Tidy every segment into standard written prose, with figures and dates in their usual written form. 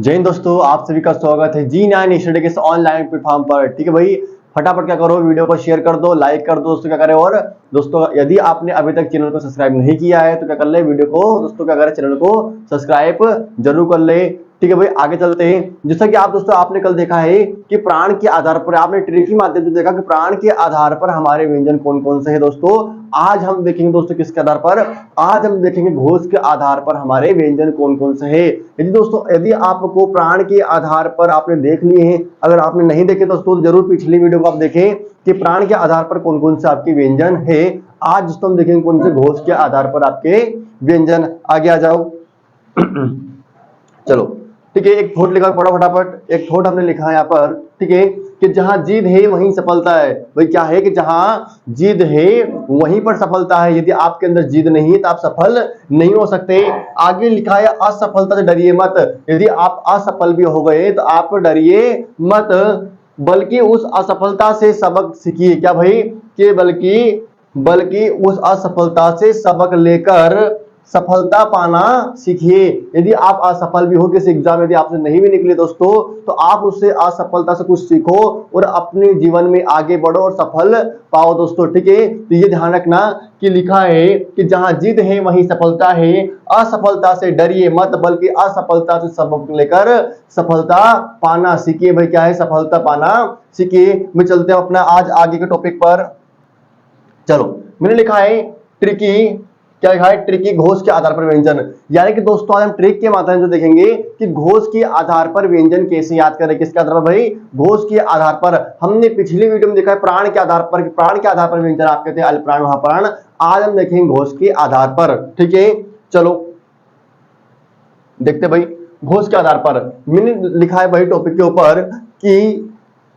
जय हिंद दोस्तों, आप सभी का स्वागत है G9 स्टडी के ऑनलाइन प्लेटफॉर्म पर। ठीक है भाई, फटाफट क्या करो, वीडियो को शेयर कर दो, लाइक कर दो दोस्तों, क्या करें। और दोस्तों यदि आपने अभी तक चैनल को सब्सक्राइब नहीं किया है तो क्या कर ले, वीडियो को दोस्तों क्या करें, चैनल को सब्सक्राइब जरूर कर ले। ठीक है भाई, आगे चलते हैं। जैसा कि आप दोस्तों आपने कल देखा है कि प्राण के आधार पर, आपने ट्री के माध्यम से देखा कि प्राण के आधार पर हमारे व्यंजन कौन कौन से हैं दोस्तों। आज हम देखेंगे दोस्तों किसके आधार पर, आज हम देखेंगे घोष के आधार पर हमारे व्यंजन कौन कौन से हैं। यदि दोस्तों यदि आपको प्राण के आधार पर आपने देख लिए हैं, अगर आपने नहीं देखे दोस्तों तो जरूर पिछली वीडियो को आप देखें कि प्राण के आधार पर कौन कौन से आपके व्यंजन है। आज दोस्तों हम देखेंगे कौन से घोष के आधार पर आपके व्यंजन। आगे आ जाओ। चलो ठीक है, एक थोट लिखा पढ़ो फटाफट। एक थोट हमने लिखा है यहाँ पर, ठीक है, कि जहां जिद है वहीं सफलता है। भाई क्या है कि जहां जिद है वहीं पर सफलता है। यदि आपके अंदर जिद नहीं है तो आप सफल नहीं हो सकते। आगे लिखा है असफलता से डरिए मत। यदि आप असफल भी हो गए तो आप डरिए मत, बल्कि उस असफलता से सबक सीखिए। क्या भाई, कि बल्कि उस असफलता से सबक लेकर सफलता पाना सीखिए। यदि आप असफल भी हो किसी एग्जाम में, यदि आपसे नहीं भी निकले दोस्तों, तो आप उससे असफलता से कुछ सीखो और अपने जीवन में आगे बढ़ो और सफल पाओ दोस्तों। ठीक है, तो ये ध्यान रखना कि लिखा है कि जहां जिद है वहीं सफलता है। असफलता से डरिए मत, बल्कि असफलता से सबक लेकर सफलता पाना सीखिए। भाई क्या है, सफलता पाना सीखिए। मैं चलते हैं अपना आज आगे के टॉपिक पर। चलो, मैंने लिखा है ट्रिकी, क्या लिखा है, ट्रिकी घोष के आधार पर व्यंजन। यानी कि दोस्तों आज हम ट्रिक के माध्यम से देखेंगे कि घोष के आधार पर व्यंजन कैसे याद करें। किसके आधार पर भाई, घोष के आधार पर। हमने पिछली वीडियो में देखा है प्राण के आधार पर, प्राण के आधार पर व्यंजन आप कहते हैं अल्पप्राण महाप्राण। आज हम देखेंगे घोष के आधार पर। ठीक है, चलो देखते भाई। घोष के आधार पर मैंने लिखा है भाई टॉपिक के ऊपर कि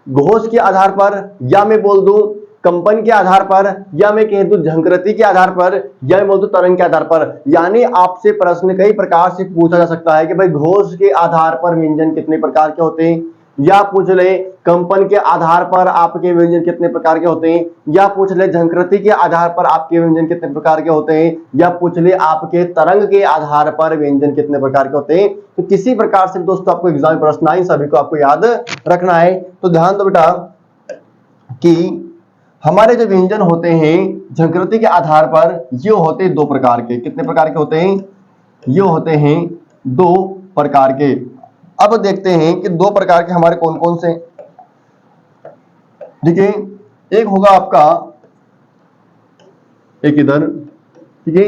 घोष के आधार पर, या मैं बोल दूं कंपन के आधार पर, या मैं कह दूं झंकृति के आधार पर, या मैं बोल दूं तरंग के आधार पर। यानी आपसे प्रश्न कई प्रकार से पूछा जा सकता है कि भाई घोष के आधार पर व्यंजन कितने प्रकार के होते हैं, या पूछ ले कंपन के आधार पर आपके व्यंजन कितने प्रकार के होते हैं, या पूछ ले झंकृति के आधार पर आपके व्यंजन कितने प्रकार के होते हैं, या पूछ ले आपके तरंग के आधार पर व्यंजन कितने प्रकार के होते हैं। तो किसी प्रकार से दोस्तों आपको एग्जाम प्रश्न आए, सभी को आपको याद रखना है। तो ध्यान दो बेटा कि हमारे जो व्यंजन होते हैं झंकृति के आधार पर, ये होते हैं दो प्रकार के। कितने प्रकार के होते हैं, ये होते हैं दो प्रकार के। अब देखते हैं कि दो प्रकार के हमारे कौन कौन से। ठीक है, एक होगा आपका, एक इधर, ठीक है,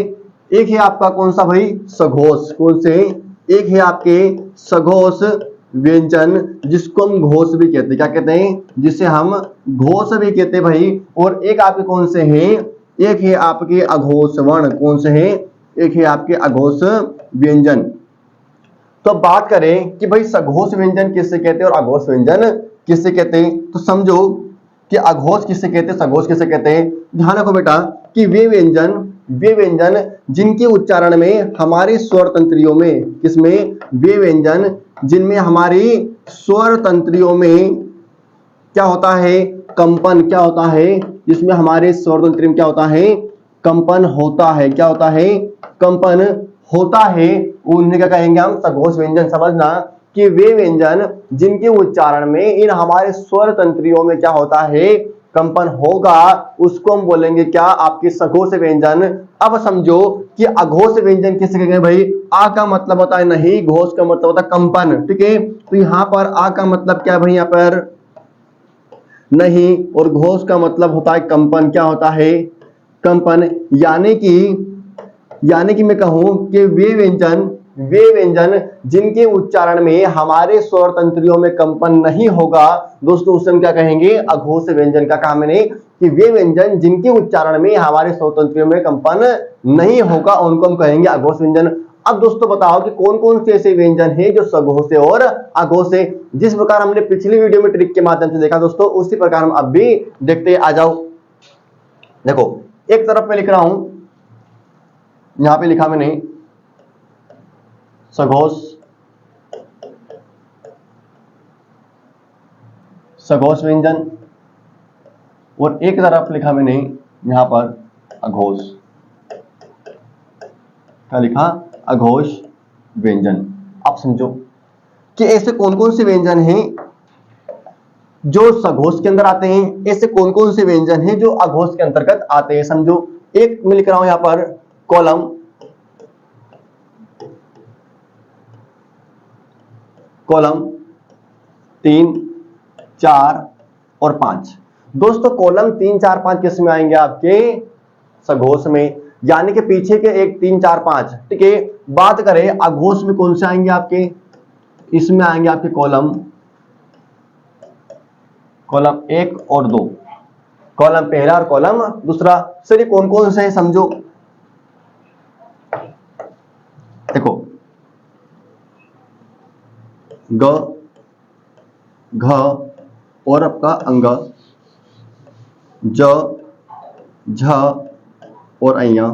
एक है आपका कौन सा भाई, सघोष। कौन से, एक है आपके सघोष व्यंजन, जिसको हम घोष भी कहते हैं। क्या कहते हैं, जिसे हम घोष भी कहते हैं भाई। और एक आपके कौन से हैं, एक है आपके अघोष वर्ण। कौन से हैं, एक है आपके अघोष व्यंजन। तो बात करें कि भाई सघोष व्यंजन किससे कहते हैं और अघोष व्यंजन किससे कहते हैं, तो समझो कि अघोष किससे कहते हैं, सघोष किससे कहते हैं। ध्यान रखो बेटा कि वे व्यंजन जिनके उच्चारण में हमारे स्वर तंत्रियों में, किसमें, वे व्यंजन जिनमें हमारी स्वर तंत्रियों में क्या होता है, कंपन। क्या होता है, जिसमें हमारे स्वर तंत्रियों में क्या होता है, कंपन होता है। क्या होता है, कंपन होता है, उन्हें क्या कहेंगे हम, सघोष व्यंजन। समझना कि वे व्यंजन जिनके उच्चारण में इन हमारे स्वर तंत्रियों में क्या होता है, कंपन होगा, उसको हम बोलेंगे क्या, आपके सघोष व्यंजन। अब समझो कि अघोष व्यंजन किससे कहेंगे भाई, आ का मतलब होता है नहीं, घोष का मतलब होता है कंपन। ठीक है, तो यहां पर आ का मतलब क्या है भाई, यहां पर नहीं, और घोष का मतलब होता है कंपन। क्या होता है, कंपन। यानी कि मैं कहूं कि वे व्यंजन जिनके उच्चारण में हमारे स्वर तंत्रियों में कंपन नहीं होगा दोस्तों, उसे हम क्या कहेंगे, अघोष व्यंजन। का कहा मैंने कि वे व्यंजन जिनके उच्चारण में हमारे स्वर तंत्रियों में कंपन नहीं होगा, उनको हम कहेंगे अघोष व्यंजन। अब दोस्तों बताओ कि कौन कौन से ऐसे व्यंजन हैं जो सघोष है और अघोष है। जिस प्रकार हमने पिछली वीडियो में ट्रिक के माध्यम से देखा दोस्तों, उसी प्रकार हम अब भी देखते आ जाओ। देखो एक तरफ मैं लिख रहा हूं, यहां पे लिखा मैंने सघोष व्यंजन, और एक तरफ लिखा मैंने यहां पर अघोष। क्या लिखा, अघोष व्यंजन। अब समझो कि ऐसे कौन कौन से व्यंजन हैं जो सघोष के अंदर आते हैं, ऐसे कौन कौन से व्यंजन हैं जो अघोष के अंतर्गत आते हैं। समझो, एक मैं लिख रहा हूं यहां पर कॉलम, कॉलम 3, 4 और 5। दोस्तों कॉलम 3, 4, 5 किस में आएंगे? आपके सघोष में, यानी कि पीछे के 1, 3, 4, 5। ठीक है, बात करें अघोष में कौन से आएंगे आपके? इसमें आएंगे आपके कॉलम 1 और 2, कॉलम पहला और कॉलम दूसरा। सर ये कौन कौन से हैं समझो। देखो, ग, घ और आपका अंग, ज, झ और अय्या,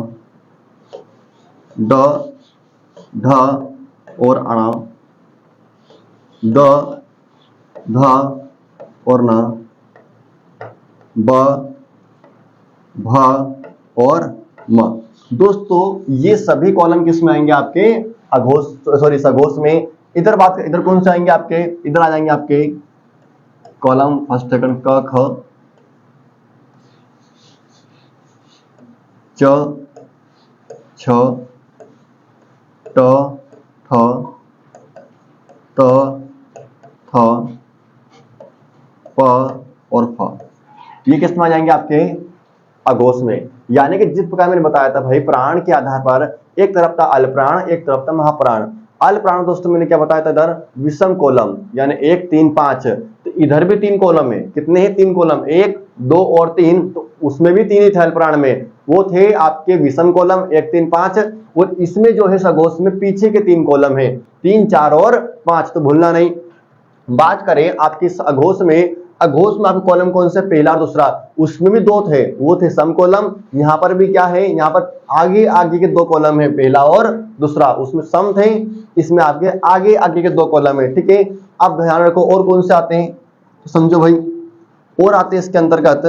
ड, ढ और अणा, द, ध और न, ब, भ और म। दोस्तों ये सभी कॉलम किस में आएंगे? आपके अघोष, सॉरी सघोष में। इधर बात, इधर कौन से आएंगे आपके? इधर आ जाएंगे आपके कॉलम फर्स्ट सेकंड क, ख, च, छ, ट, ठ, त, थ, प और फ। ये किस में आ जाएंगे? आपके अघोष में। यानी कि जिस प्रकार मैंने बताया था भाई, प्राण के आधार पर एक तरफ था अल प्राण, एक तरफ था महाप्राण। अल प्राण दोस्तों मैंने क्या बताया था? इधर विषम कॉलम, यानी 1, 3, 5। तो इधर भी 3 कॉलम है। कितने हैं? 3 कॉलम, 1, 2 और 3। तो उसमें भी 3 ही थे अल प्राण में, वो थे आपके विषम कॉलम 1, 3, 5। और इसमें जो है सघोष में पीछे के 3 कॉलम है, 3, 4 और 5, तो भूलना नहीं। बात करें आपकी अघोष में, अघोष में आपके कॉलम कौन से? पहला और दूसरा। उसमें भी 2 थे, वो थे सम कॉलम। यहाँ पर भी क्या है? यहाँ पर आगे आगे के 2 कॉलम है, पहला और दूसरा। उसमें सम थे, इसमें आपके आगे आगे के 2 कॉलम है। ठीक है, अब ध्यान रखो और कौन से आते हैं तो समझो भाई। और आते हैं इसके अंतर्गत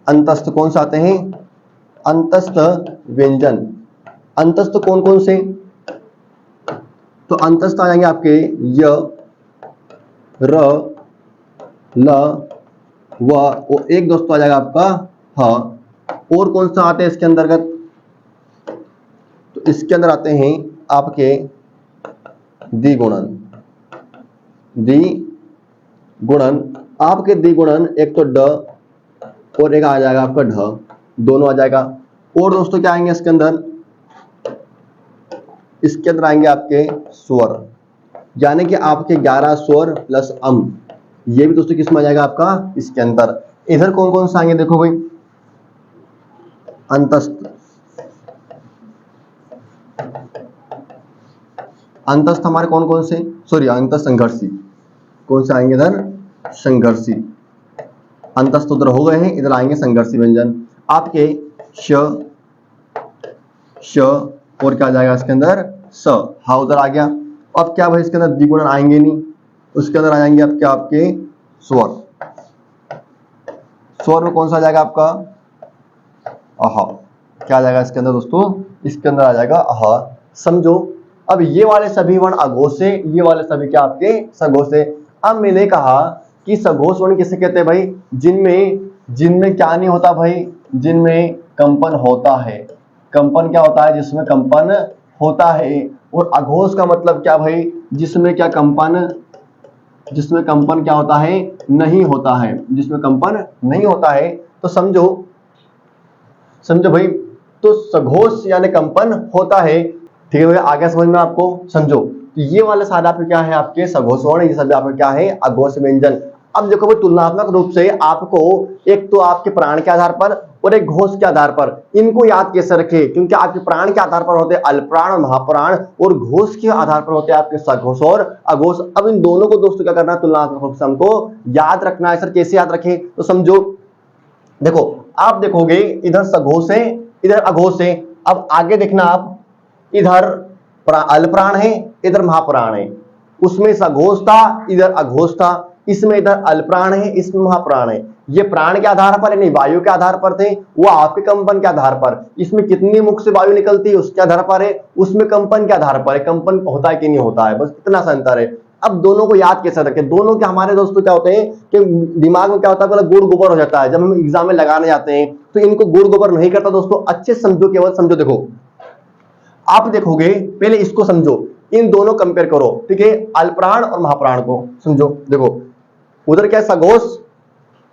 अंतस्थ। कौन से आते हैं? अंतस्थ व्यंजन। अंतस्थ कौन कौन से? तो अंतस्थ आ जाएंगे आपके य, र, ल, व और एक दोस्तों आ जाएगा आपका ह। और कौन सा आते हैं इसके अंतर्गत? तो इसके अंदर आते हैं आपके द्विगुणन। द्विगुणन, आपके द्विगुणन एक तो ड और एक आ जाएगा आपका ढ, दोनों आ जाएगा। और दोस्तों क्या आएंगे इसके अंदर? इसके अंदर आएंगे आपके स्वर, यानी कि आपके 11 स्वर प्लस अम। ये भी दोस्तों किस में आ जाएगा? आपका इसके अंदर। इधर कौन कौन से आएंगे? देखो भाई, अंतस्थ, अंतस्थ हमारे कौन कौन से? सॉरी अंतस्थ संघर्षी। कौन से आएंगे इधर? संघर्षी। अंतस्थ उधर हो गए हैं, इधर आएंगे संघर्षी व्यंजन आपके श, श और क्या आ जाएगा इसके अंदर? स। हा उधर आ गया। अब क्या भाई इसके अंदर द्विगुणन आएंगे नहीं, उसके अंदर आ जाएंगे आपके स्वर। स्वर में कौन सा आ जाएगा आपका? अह। क्या आ जाएगा इसके अंदर दोस्तों? इसके अंदर आ जाएगा अह। समझो, अब ये वाले सभी वर्ण अघोष से, ये वाले सभी क्या आपके सघोष से। अब मैंने कहा कि सघोष वर्ण किसे कहते हैं भाई? जिनमें क्या नहीं होता भाई? जिनमें कंपन होता है। कंपन क्या होता है? जिसमें कंपन होता है। और अघोष का मतलब क्या भाई? जिसमें क्या कंपन, जिसमें कंपन क्या होता है? नहीं होता है, जिसमें कंपन नहीं होता है। तो समझो भाई, तो सघोष यानी कंपन होता है। ठीक है, आगे समझ में आपको? समझो, तो ये वाले सारे आपके क्या है? आपके सघोष वर्ण, ये सभी आपके क्या है? अघोष व्यंजन। अब देखो भाई, तुलनात्मक रूप से आपको एक तो आपके प्राण के आधार पर और एक घोष के आधार पर इनको याद कैसे रखें? क्योंकि आपके प्राण के आधार पर होते हैं अल्पप्राण और महाप्राण, और घोष के आधार पर होते हैं आपके सघोष और अघोष। अब इन दोनों को दोस्तों क्या करना है? तुलनात्मक रूप से हमको याद रखना है। सर कैसे याद रखें? तो समझो, देखो आप देखोगे इधर सघोष है, इधर अघोष है। अब आगे देखना आप, इधर अल्पप्राण है, इधर महाप्राण है। उसमें सघोष था, इधर अघोष था। इसमें इधर अल्पप्राण है, इसमें महाप्राण है। ये प्राण के आधार पर नहीं, वायु के आधार पर थे, वो आपके कंपन के आधार पर। इसमें कितनी मुख से वायु निकलती है उसके आधार पर है, उसमें कंपन के आधार पर है, कंपन होता है कि नहीं होता है, बस इतना सा अंतर है। अब दोनों को याद कैसे रखें, दोनों के हमारे दोस्तों क्या होते हैं कि दिमाग में क्या होता है, पहले गुड़ गोबर हो जाता है। जब हम एग्जाम में लगाने जाते हैं तो इनको गुड़ गोबर नहीं करता दोस्तों, अच्छे समझो, केवल समझो। देखो आप देखोगे, पहले इसको समझो, इन दोनों कंपेयर करो, ठीक है, अल्पप्राण और महाप्राण को समझो। देखो उधर क्या है सघोष,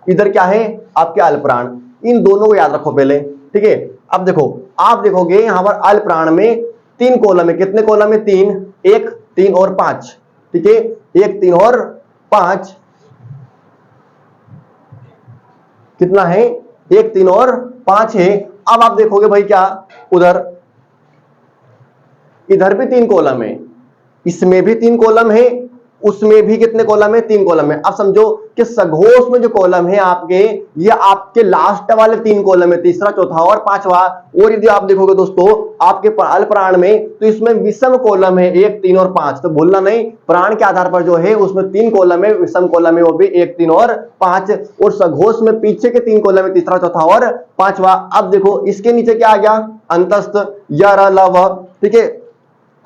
इधर क्या है आपके अल्पप्राण, इन दोनों को याद रखो पहले, ठीक है। अब देखो आप देखोगे यहां पर अल्पप्राण में 3 कॉलम है, कितने कॉलम है 3, 1 3 और 5, ठीक है, 1 3 और 5, कितना है 1 3 और 5 है। अब आप देखोगे भाई क्या उधर, इधर भी 3 कॉलम है, इसमें भी 3 कॉलम है, उसमें भी कितने कॉलम है 3 कॉलम है। अब समझो कि सघोष में जो कॉलम है आपके, ये आपके लास्ट वाले 3 कॉलम है, तीसरा चौथा और पांचवा। और यदि आप देखोगे दोस्तों आपके अल्पप्राण में, तो इसमें विषम कॉलम है 1 3 और 5, तो भूलना नहीं, प्राण के आधार पर जो है उसमें 3 कॉलम है, विषम कॉलम है वो भी 1 3 और 5, और सघोष में पीछे के 3 कॉलम है, तीसरा चौथा और पांचवा। अब देखो इसके नीचे क्या आ गया, अंतस्थ या लव, ठीक है।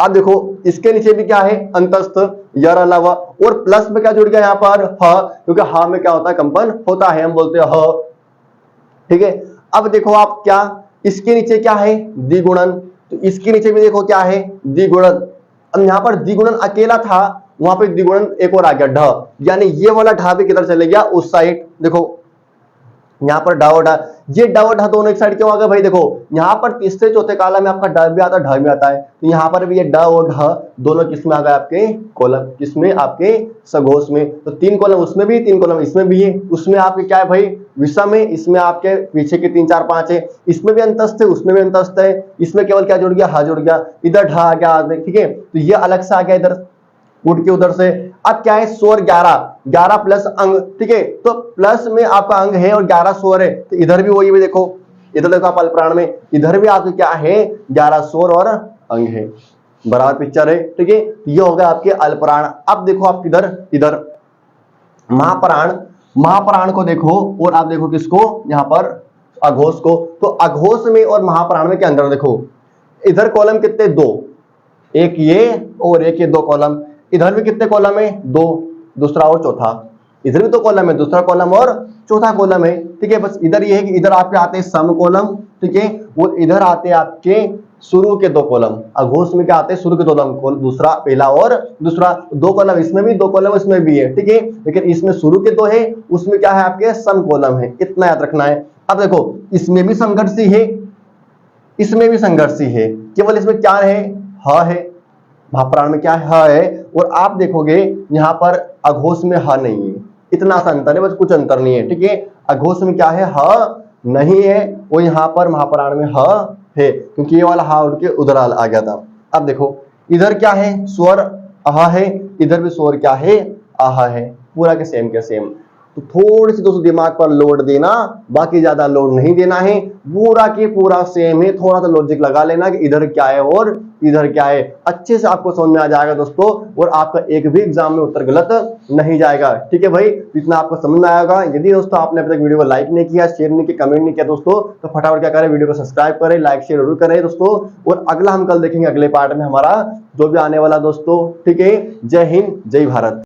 अब देखो इसके नीचे भी क्या है अंतस्थ यर अलावा, और प्लस में क्या जुड़ गया यहां पर ह, क्योंकि ह में क्या होता है कंपन होता है, हम बोलते हैं ह, ठीक है। अब देखो आप क्या, इसके नीचे क्या है द्विगुणन, तो इसके नीचे भी देखो क्या है द्विगुणन। अब यहां पर द्विगुणन अकेला था, वहां पे द्विगुणन एक और आ गया ढ, यानी ये वाला ढ भी किधर चले गया उस साइड। देखो यहाँ पर ढ और ढ, ये ढ और ढ दोनों एक साइड क्यों आ गए भाई, देखो यहाँ पर तीसरे चौथे कालम में आपका ढ भी आता है ढ भी आता है, तो यहाँ पर भी ये ढ और ढ दोनों किसमें आ गए आपके कॉलम, किसमें आपके सघोष में। तो 3 कॉलम उसमें भी, 3 कॉलम इसमें भी है, उसमें आपके क्या है भाई विषम है, इसमें आपके पीछे के 3 4 5 है, इसमें भी अंतस्थ है उसमें भी अंतस्थ है, इसमें केवल क्या जुड़ गया ह जुड़ गया, इधर ढ आ गया, ठीक है, तो ये अलग से आ गया इधर उठ के उधर से। अब क्या है स्वर 11, 11 प्लस अंग, ठीक है, तो प्लस में आपका अंग है और 11 स्वर है, तो इधर भी वही भी देखो, इधर देखो आप अल्पप्राण में, इधर भी आपके क्या है 11 स्वर और अंग है, बराबर पिक्चर है, ठीक है। ये हो गया आपके अल्पप्राण। अब देखो आप किधर, इधर महाप्राण, महाप्राण को देखो और आप देखो किसको यहां पर अघोष को, तो अघोष में और महाप्राण में क्या अंतर देखो, इधर कॉलम कितने 2, एक ये और एक ये 2 कॉलम, इधर भी कितने कॉलम है 2, दूसरा और चौथा, इधर भी 2 कॉलम है, दूसरा कॉलम और चौथा कॉलम है, ठीक है। बस इधर ये है कि इधर आपके आते हैं सम कॉलम, ठीक है, और इधर आते हैं आपके शुरू के 2 कॉलम। अघोष में क्या आते हैं शुरू के 2 कॉलम, दूसरा पहला और दूसरा, 2 कॉलम इसमें भी 2 कॉलम इसमें भी है, ठीक है, लेकिन इसमें शुरू के 2 है, उसमें क्या है आपके सम कॉलम है, इतना याद रखना है। अब देखो इसमें भी संघर्षी है, इसमें भी संघर्षी है, केवल इसमें क्या है ह है, महाप्राण में क्या है ह है, और आप देखोगे यहाँ पर अघोष में ह नहीं है, इतना सा अंतर है, बस कुछ अंतर नहीं है, ठीक है। अघोष में क्या है ह नहीं है, और यहाँ पर महाप्राण में ह है, क्योंकि ये वाला ह उड़ के उधर आ गया था। अब देखो इधर क्या है स्वर अह है, इधर भी स्वर क्या है आह है, पूरा के सेम के सेम। तो थोड़ी सी दोस्तों दिमाग पर लोड देना, बाकी ज्यादा लोड नहीं देना है, पूरा के पूरा सेम है, थोड़ा सा लॉजिक लगा लेना कि इधर क्या है और इधर क्या है, अच्छे से आपको समझ में आ जाएगा दोस्तों, और आपका एक भी एग्जाम में उत्तर गलत नहीं जाएगा, ठीक है भाई। इतना आपको समझ में आएगा। यदि दोस्तों आपने अभी तक वीडियो को लाइक नहीं किया, शेयर नहीं किया, कमेंट नहीं किया दोस्तों, तो फटाफट क्या करें वीडियो को सब्सक्राइब करें, लाइक शेयर जरूर करें दोस्तों, और अगला हम कल देखेंगे अगले पार्ट में हमारा जो भी आने वाला दोस्तों, ठीक है। जय हिंद जय भारत।